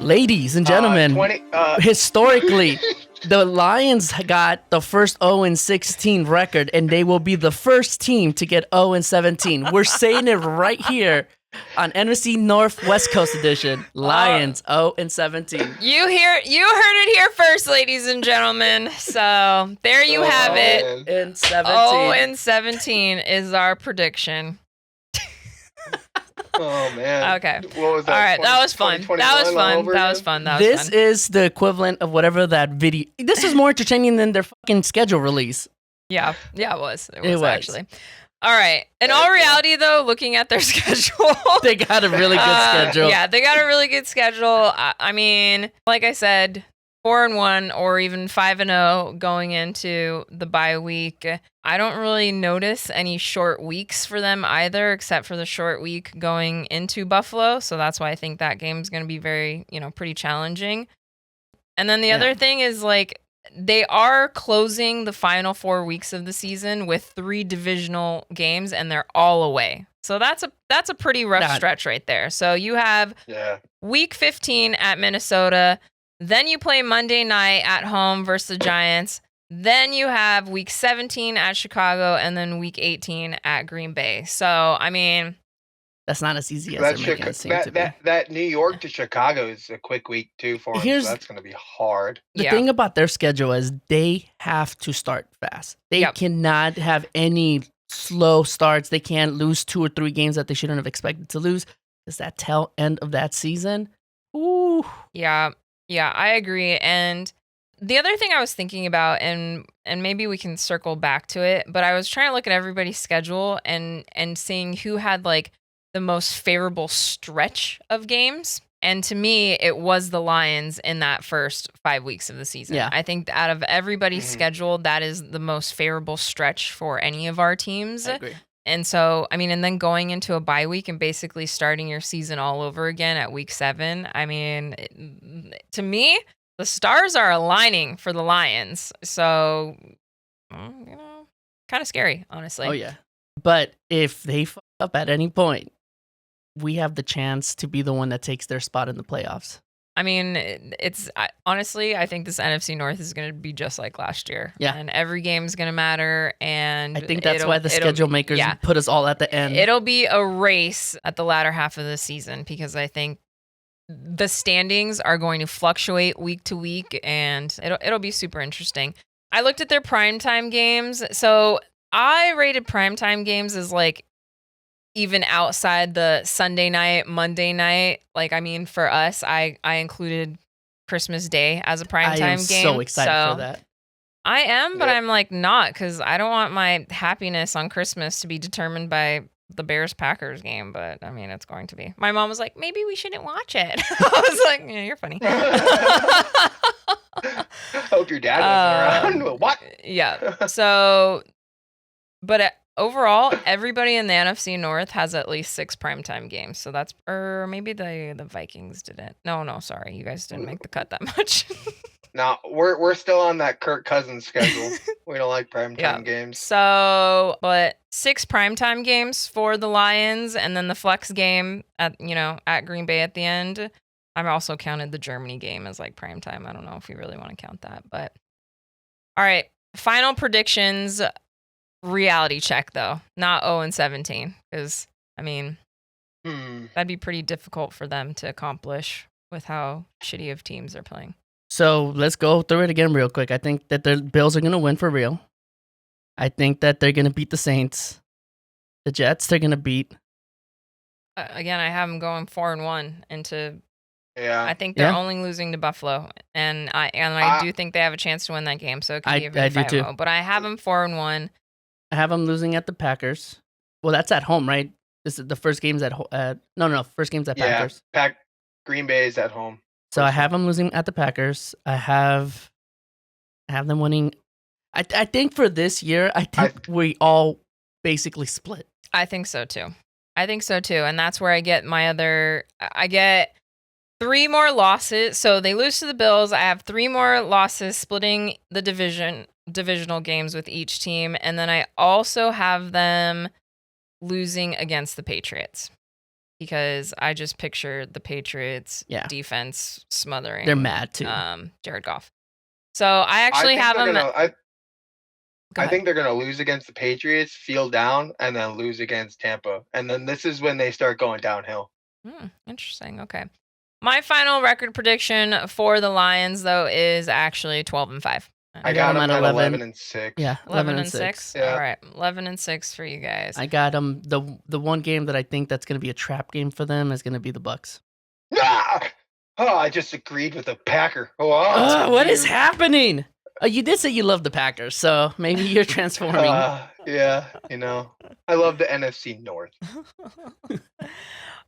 Ladies and gentlemen, 20. Historically, the Lions got the first 0-16 record, and they will be the first team to get 0-17. We're saying it right here on NFC North West Coast Edition. Lions 0-17. You heard it here first, ladies and gentlemen. So there you have it. 0-17 is our prediction. Oh man. Okay. What was that? All right, that was fun. This is the equivalent of whatever that video. This is more entertaining than their fucking schedule release. Yeah, it was. It was actually. All right. In Heck all yeah. reality, though, looking at their schedule, They got a really good schedule. Yeah, they got a really good schedule. I mean, like I said, 4-1 or even 5-0 going into the bye week. I don't really notice any short weeks for them either, except for the short week going into Buffalo. So that's why I think that game's going to be very, pretty challenging. And then the other thing is, like, they are closing the final 4 weeks of the season with 3 divisional games, and they're all away. So that's a pretty rough stretch right there. So you have week 15 at Minnesota. Then you play Monday night at home versus the Giants. Then you have week 17 at Chicago, and then week 18 at Green Bay. So, I mean, that's not as easy as they're making it seem to be. That New York to Chicago is a quick week too for them. So that's going to be hard. The thing about their schedule is they have to start fast. They cannot have any slow starts. They can't lose 2 or 3 games that they shouldn't have expected to lose. Because that tail end of that season, ooh. Yeah, I agree. And the other thing I was thinking about, and maybe we can circle back to it, but I was trying to look at everybody's schedule and seeing who had like the most favorable stretch of games. And to me, it was the Lions in that first 5 weeks of the season. Yeah. I think out of everybody's schedule, that is the most favorable stretch for any of our teams. I agree. And so, I mean, and then going into a bye week and basically starting your season all over again at week 7. I mean, to me, the stars are aligning for the Lions. So, kind of scary, honestly. Oh, yeah. But if they fuck up at any point, we have the chance to be the one that takes their spot in the playoffs. I mean, honestly, I think this NFC North is going to be just like last year. Yeah. And every game is going to matter. And I think that's why the schedule makers put us all at the end. It'll be a race at the latter half of the season because I think the standings are going to fluctuate week to week, and it'll be super interesting. I looked at their primetime games. So I rated primetime games as like even outside the Sunday night, Monday night. Like, I mean, for us, I included Christmas Day as a primetime game. I am so excited for that. I am, but I'm like not, because I don't want my happiness on Christmas to be determined by the Bears-Packers game, but I mean, it's going to be. My mom was like, maybe we shouldn't watch it. I was like, yeah, you're funny. Hope your dad wasn't around. What? Yeah. So, but overall, everybody in the NFC North has at least 6 primetime games. So that's, or maybe the Vikings didn't. No, sorry. You guys didn't make the cut that much. No, we're still on that Kirk Cousins schedule. We don't like primetime games. So, but 6 primetime games for the Lions, and then the flex game at Green Bay at the end. I've also counted the Germany game as like primetime. I don't know if we really want to count that, but all right. Final predictions. Reality check though, not 0-17, because I mean that'd be pretty difficult for them to accomplish with how shitty of teams they're playing. So let's go through it again real quick. I think that the Bills are going to win for real. I think that they're going to beat the Saints. The Jets, they're going to beat. Again, I have them going 4-1 into. Yeah. I think they're only losing to Buffalo, and I do think they have a chance to win that game. So it could be a very 5-0. But I have them 4-1. I have them losing at the Packers. Well, that's at home, right? This is the first game's at no, first game's at Packers. Green Bay is at home. So I have them losing at the Packers. I have them winning. I think for this year, we all basically split. I think so too. And that's where I get I get 3 more losses. So they lose to the Bills. I have 3 more losses, splitting the divisional games with each team. And then I also have them losing against the Patriots. because I just picture the Patriots Yeah. defense smothering. They're mad too. Jared Goff. So I actually have them. I think they're gonna lose against the Patriots, feel down, and then lose against Tampa, and then this is when they start going downhill. Interesting. Okay. My final record prediction for the Lions, though, is actually 12-5. I got them at 11-6. Yeah, 11-6. Yeah. All right, 11-6 for you guys. I got them. The one game that I think that's going to be a trap game for them is going to be the Bucks. Ah! Oh, I just agreed with the Packer. What is happening? You did say you love the Packers, so maybe you're transforming. Yeah, I love the NFC North.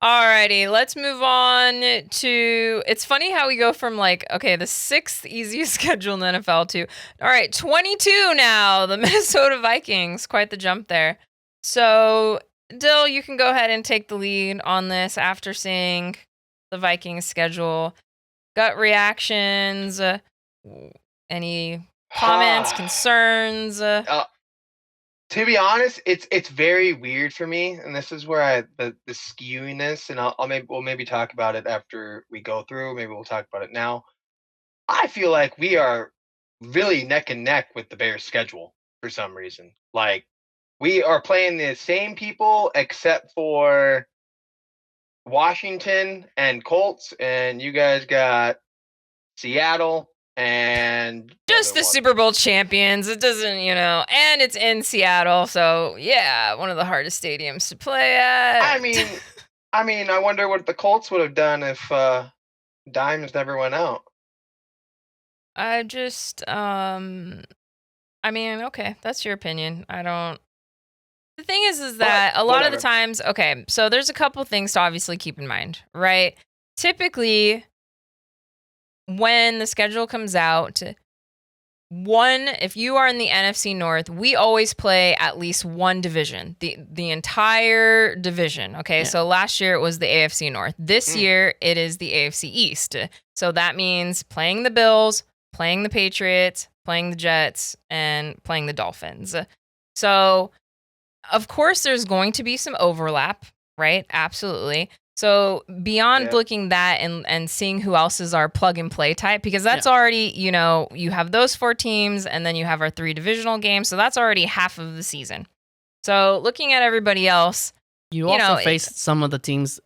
Alrighty, let's move on to. It's funny how we go from the 6th easiest schedule in the NFL to, all right, 22 now, the Minnesota Vikings. Quite the jump there. So, Dill, you can go ahead and take the lead on this after seeing the Vikings schedule. Gut reactions, any comments, concerns? To be honest, it's very weird for me, and this is where the skewiness, and we'll maybe talk about it after we go through. Maybe we'll talk about it now. I feel like we are really neck and neck with the Bears' schedule for some reason. Like, we are playing the same people except for Washington and Colts, and you guys got Seattle and just the Super Bowl champions. It doesn't, and it's in Seattle, so yeah, one of the hardest stadiums to play at. I mean, I wonder what the Colts would have done if Dimes never went out. I just, okay, that's your opinion. I don't. The thing is that a lot of the times, okay, so there's a couple things to obviously keep in mind, right? Typically, when the schedule comes out, if you are in the NFC North, we always play at least one division, the entire division. Okay, yeah. So last year it was the AFC North. This year it is the AFC East. So that means playing the Bills, playing the Patriots, playing the Jets, and playing the Dolphins. So, of course, there's going to be some overlap, right? Absolutely. So beyond looking that and seeing who else is our plug and play type, because that's already, you have those 4 teams and then you have our 3 divisional games. So that's already half of the season. So looking at everybody else, you also face some of the teams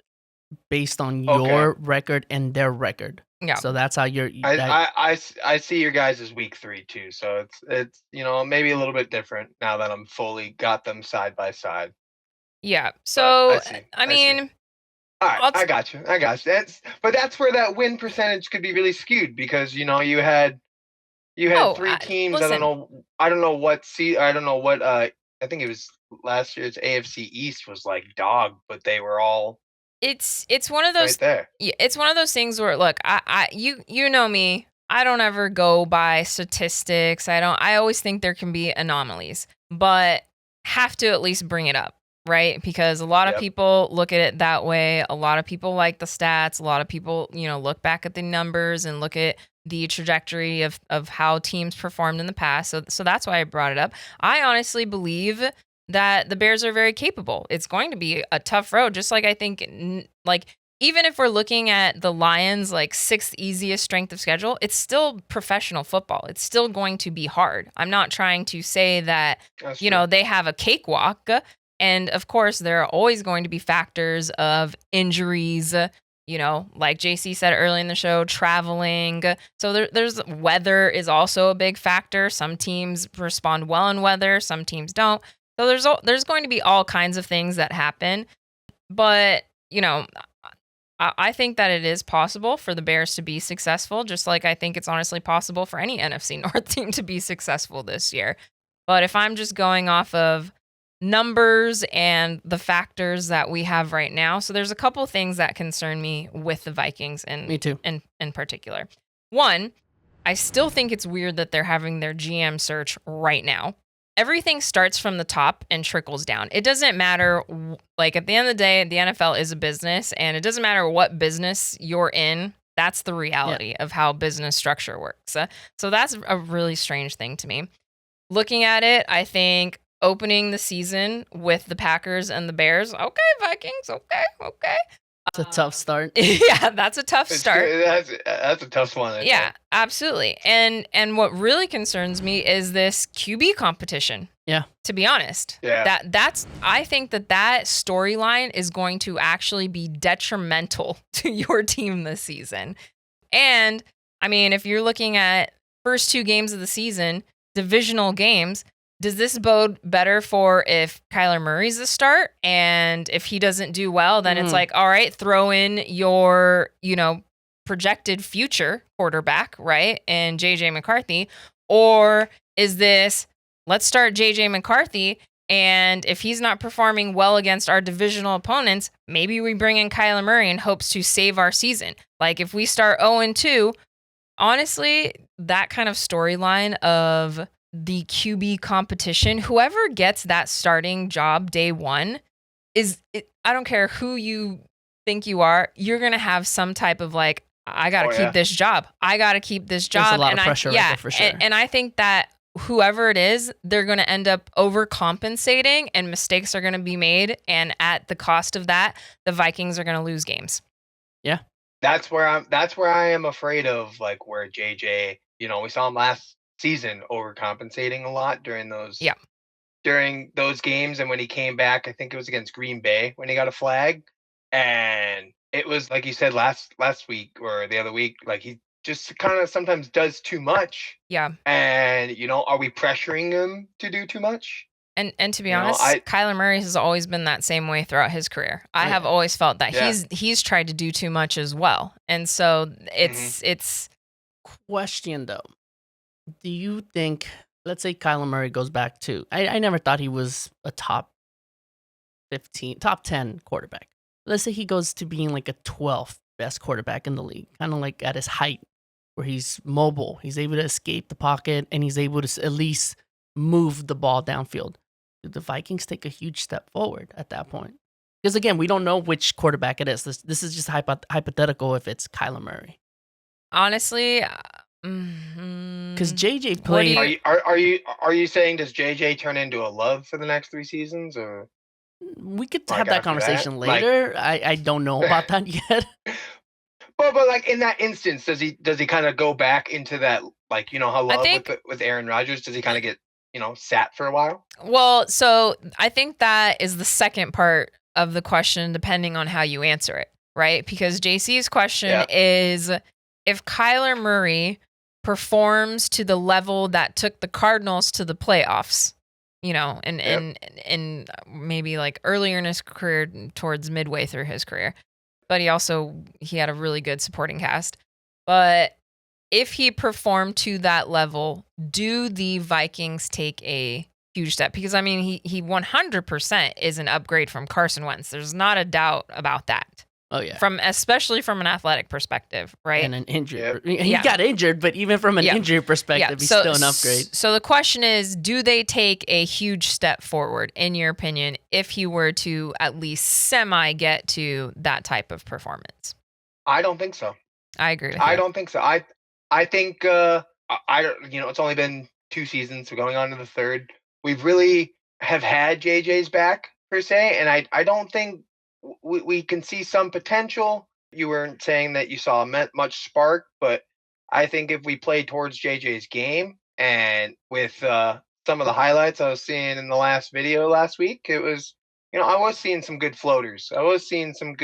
based on your record and their record. Yeah. So that's how you're. I see your guys as week 3 too. So it's maybe a little bit different now that I'm fully got them side by side. Yeah. So I mean. All right, I got you. That's where that win percentage could be really skewed because you had 3 teams. Listen. I don't know what. I think it was last year's AFC East was like dog, but they were all. It's one of those. Right there. Yeah, it's one of those things where look, you know me. I don't ever go by statistics. I always think there can be anomalies, but have to at least bring it up. Right? Because a lot of people look at it that way. A lot of people like the stats. A lot of people, look back at the numbers and look at the trajectory of how teams performed in the past. So that's why I brought it up. I honestly believe that the Bears are very capable. It's going to be a tough road, just like I think, even if we're looking at the Lions, 6th easiest strength of schedule, it's still professional football. It's still going to be hard. I'm not trying to say that, they have a cakewalk. And of course, there are always going to be factors of injuries, like JC said early in the show, traveling. So there's weather is also a big factor. Some teams respond well in weather, some teams don't. So there's going to be all kinds of things that happen. But, I think that it is possible for the Bears to be successful, just like I think it's honestly possible for any NFC North team to be successful this year. But if I'm just going off of numbers and the factors that we have right now. So there's a couple of things that concern me with the Vikings and me too. In particular. One, I still think it's weird that they're having their GM search right now. Everything starts from the top and trickles down. It doesn't matter, at the end of the day, the NFL is a business and it doesn't matter what business you're in. That's the reality of how business structure works. So that's a really strange thing to me. Looking at it, I think opening the season with the Packers and the Bears. Okay, Vikings. Okay. It's a tough start. Yeah, that's a tough start. That's a tough one. I Yeah, think. absolutely. And what really concerns me is this QB competition. Yeah. To be honest. Yeah. I think that storyline is going to actually be detrimental to your team this season. And I mean, if you're looking at first 2 games of the season, divisional games, does this bode better for if Kyler Murray's the start? And if he doesn't do well, then it's like, all right, throw in your, projected future quarterback, right? And JJ McCarthy. Or is this, let's start JJ McCarthy, and if he's not performing well against our divisional opponents, maybe we bring in Kyler Murray in hopes to save our season. Like if we start 0-2, honestly, that kind of storyline of the QB competition, whoever gets that starting job day one I don't care who you think you are, you're going to have some type of like, I got to keep this job. I got to keep this job. There's a lot of pressure right there for sure. And I think that whoever it is, they're going to end up overcompensating and mistakes are going to be made. And at the cost of that, the Vikings are going to lose games. Yeah. That's where I am afraid of, like where JJ, we saw him last season overcompensating a lot during those games. And when he came back, I think it was against Green Bay when he got a flag. And it was like you said last week or the other week, like he just kind of sometimes does too much. Yeah. And, are we pressuring him to do too much? And to be honest, Kyler Murray has always been that same way throughout his career. I have always felt that he's tried to do too much as well. And so it's question though. Do you think, let's say Kyler Murray goes back to, I never thought he was a top 10 quarterback. Let's say he goes to being like a 12th best quarterback in the league, kind of like at his height, where he's mobile, he's able to escape the pocket, and he's able to at least move the ball downfield. Do the Vikings take a huge step forward at that point? Because again, we don't know which quarterback it is. This is just hypothetical if it's Kyler Murray. Honestly, because JJ played. Are you saying does JJ turn into a Love for the next 3 seasons, or? We could have that conversation later. I don't know about that yet. But like in that instance, does he kind of go back into that, like, how Love with Aaron Rodgers? Does he kind of get sat for a while? Well, so I think that is the second part of the question, depending on how you answer it, right? Because JC's question is, if Kyler Murray performs to the level that took the Cardinals to the playoffs, and maybe like earlier in his career towards midway through his career, but he had a really good supporting cast. But if he performed to that level, do the Vikings take a huge step? Because I mean, he 100% is an upgrade from Carson Wentz. There's not a doubt about that. Oh yeah. Especially from an athletic perspective, right? And an injury. He got injured, but even from an injury perspective, he's still an upgrade. So the question is, do they take a huge step forward, in your opinion, if he were to at least semi get to that type of performance? I don't think so. I agree with you. I don't think so. I think it's only been 2 seasons, so going on to the 3rd. We've really have had JJ's back per se, and I don't think we can see some potential. You weren't saying that you saw much spark, but I think if we play towards JJ's game, and with some of the highlights I was seeing in the last video last week, it was, I was seeing some good floaters. I was seeing some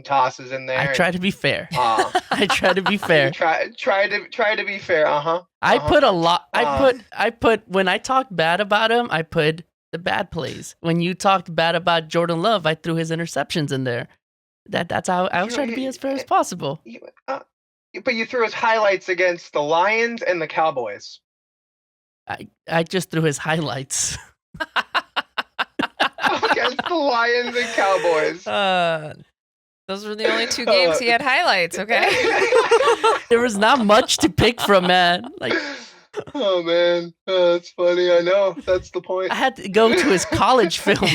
tosses in there. I try to be fair. I try to be fair. Try to be fair. I put a lot. I put when I talk bad about him, I put the bad plays. When you talked bad about Jordan Love, I threw his interceptions in there. That's how I was trying to be as fair as possible. But you threw his highlights against the Lions and the Cowboys. I just threw his highlights. Against the Lions and Cowboys. Those were the only 2 games he had highlights, okay? There was not much to pick from, man. Like, oh man, that's funny. I know, that's the point. I had to go to his college film.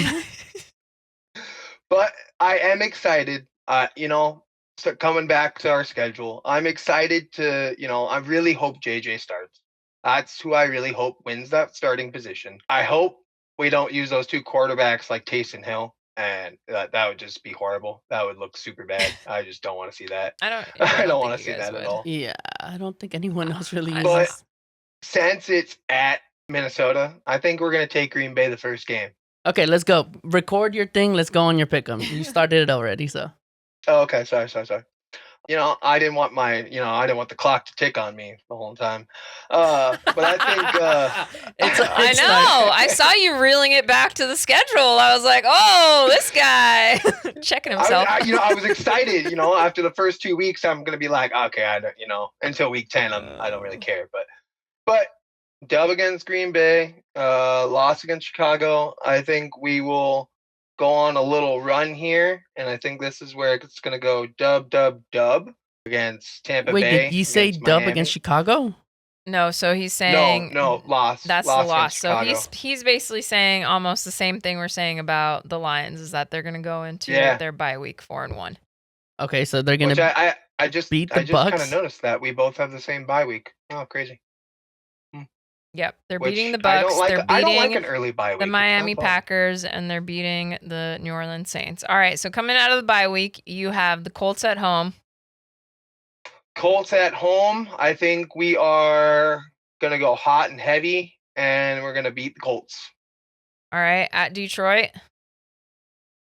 But I am excited. So coming back to our schedule, I'm excited to. I really hope JJ starts. That's who I really hope wins that starting position. I hope we don't use those two quarterbacks like Taysom Hill, and that would just be horrible. That would look super bad. I just don't want to see that. I don't I don't think want to you see guys that at would. all. Yeah, I don't think anyone else really But- uses. Since it's at Minnesota, I think we're gonna take Green Bay the first game. Okay, let's go. Record your thing. Let's go on your pick'em. You started it already, so. Oh, okay. Sorry. I didn't want the clock to tick on me the whole time. But I think I know. I saw you reeling it back to the schedule. I was like, oh, this guy checking himself. I was excited. After the first 2 weeks, I'm gonna be like, okay, I don't. Until week 10, I don't really care. But dub against Green Bay, loss against Chicago. I think we will go on a little run here, and I think this is where it's going to go dub against Tampa Bay. Wait, did you say against dub Miami. against Chicago? No, so he's saying No, loss. That's loss the loss. So against he's basically saying almost the same thing we're saying about the Lions, is that they're going to go into their bye week 4-1. Okay, so they're gonna. Which I just beat the kind Bucks? of noticed that we both have the same bye week. Oh, crazy. Yep, they're Which beating the I Bucks. don't like. They're I don't like beating an early bye week. the It's Miami not fun. Packers, and they're beating the New Orleans Saints. All right, so coming out of the bye week, you have the Colts at home. Colts at home. I think we are gonna go hot and heavy, and we're gonna beat the Colts. All right, at Detroit.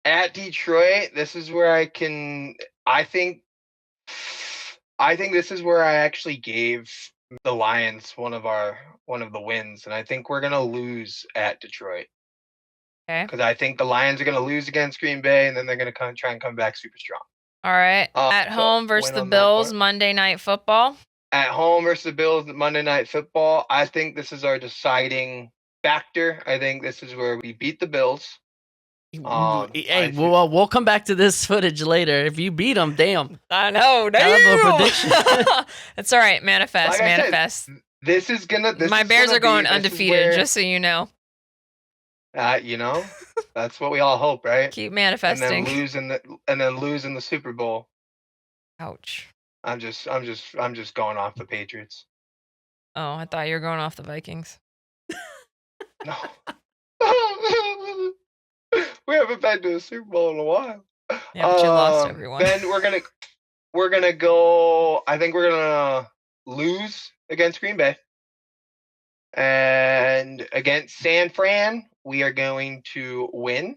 At Detroit, this is where I think this is where I actually gave the Lions one of the wins, and I think we're gonna lose at Detroit. Okay. Because I think the Lions are gonna lose against Green Bay, and then they're gonna try and come back super strong. All right, at so home versus win the on that Bills, part. Monday Night Football. At home versus the Bills, Monday Night Football. I think this is our deciding factor. I think this is where we beat the Bills. Hey, we'll come back to this footage later. If you beat them, damn. I know. Hell of a damn. prediction. It's all right. Manifest. Like I said, manifest. This is gonna. My Bears are going undefeated, just so you know. That's what we all hope, right? Keep And manifesting. then lose in the Super Bowl. Ouch. I'm just going off the Patriots. Oh, I thought you were going off the Vikings. No. We haven't been to a Super Bowl in a while. Yeah, but you lost everyone. Then we're gonna go. I think we're gonna lose against Green Bay, and against San Fran, we are going to win.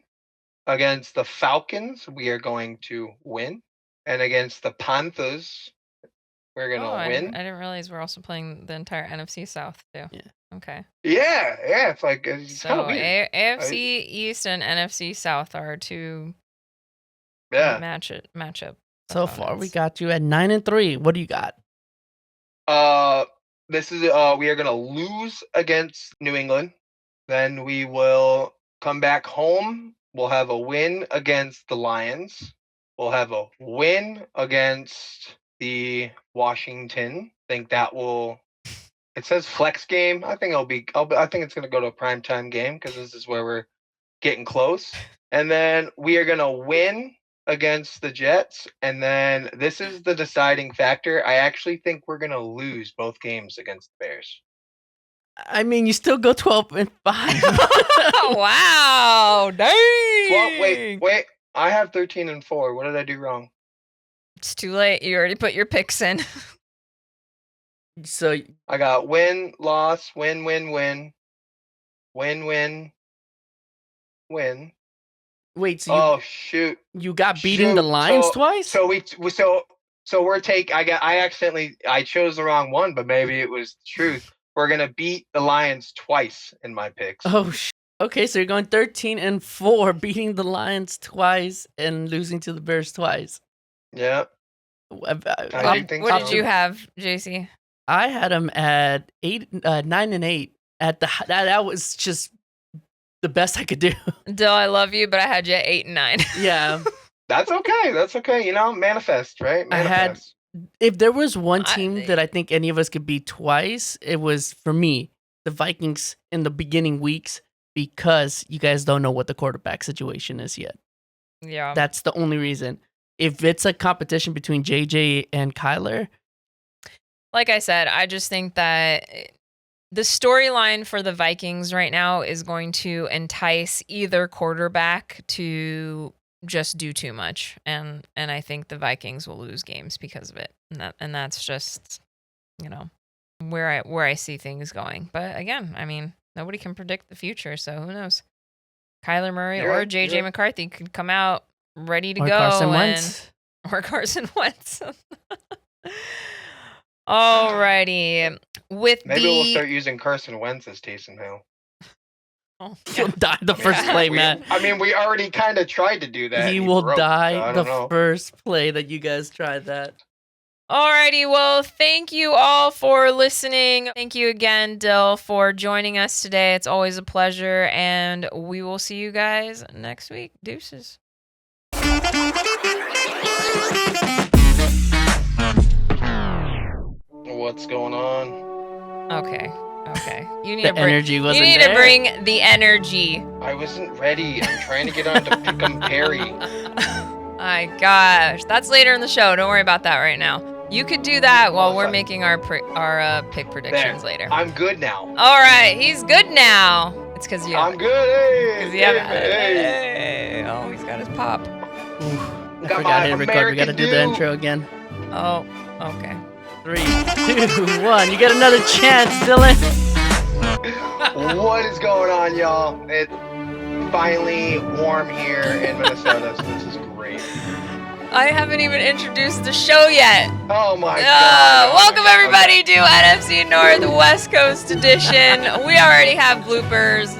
Against the Falcons, we are going to win, and against the Panthers, we're gonna win. I didn't realize we're also playing the entire NFC South too. Yeah. Okay. Yeah, it's like it's kind So of weird. AFC East and NFC South are two Yeah. matchup. So far, we opponents. got you at 9-3. What do you got? This is we are gonna lose against New England. Then we will come back home. We'll have a win against the Lions. We'll have a win against the Washington. I think that will. It says flex game. I think I think it's gonna go to a primetime game because this is where we're getting close. And then we are gonna win against the Jets, and then this is the deciding factor. I actually think we're gonna lose both games against the Bears. I mean, you still go 12-5. Wow. Dang. Well, wait. I have 13-4. What did I do wrong? It's too late. You already put your picks in. So I got win, loss, win, win, win, win. wait, so Oh shoot! you got beating the Shoot. Lions twice? So we're I chose the wrong one, but maybe it was the truth. We're gonna beat the Lions twice in my picks. Oh, okay. So you're going 13-4, beating the Lions twice and losing to the Bears twice. Yeah. What so. did you have, JC? I had them at 9-8. That was just the best I could do. Dill, I love you, but I had you at 8 and 9. Yeah. That's okay. Manifest, right? Manifest. If there was one team that I think any of us could beat twice, it was, for me, the Vikings in the beginning weeks, because you guys don't know what the quarterback situation is yet. Yeah. That's the only reason. If it's a competition between JJ and Kyler, Like I said, I just think that the storyline for the Vikings right now is going to entice either quarterback to just do too much, and I think the Vikings will lose games because of it, and that's just, you know, where I see things going. But again, I mean, nobody can predict the future, so who knows? Kyler Murray or JJ McCarthy could come out ready to go, Carson Wentz. or Carson Wentz. Alrighty, Maybe we'll start using Carson Wentz as Taysom Hill. Oh, He'll die the first play, Matt. I mean, we already kind of tried to do that. He will die the first play that you guys tried that. Alrighty, well, thank you all for listening. Thank you again, Dill, for joining us today. It's always a pleasure, and we will see you guys next week. Deuces. What's going on? Okay. You need The energy wasn't You need there. to bring the energy. I wasn't ready. I'm trying to get on to Pick'em Perry. My gosh, that's later in the show. Don't worry about that right now. You could do that while we're fine. making our pick predictions later. I'm good now. All right, he's good now. It's because you. I'm good. Hey, Because you have. Hey. Oh, he's got his pop. I forgot how to record. We gotta do the intro again. Oh, okay. 3, 2, 1. You get another chance, Dylan. What is going on, y'all? It's finally warm here in Minnesota, so this is great. I haven't even introduced the show yet. Oh my god. Welcome everybody to NFC North West Coast Edition. We already have bloopers.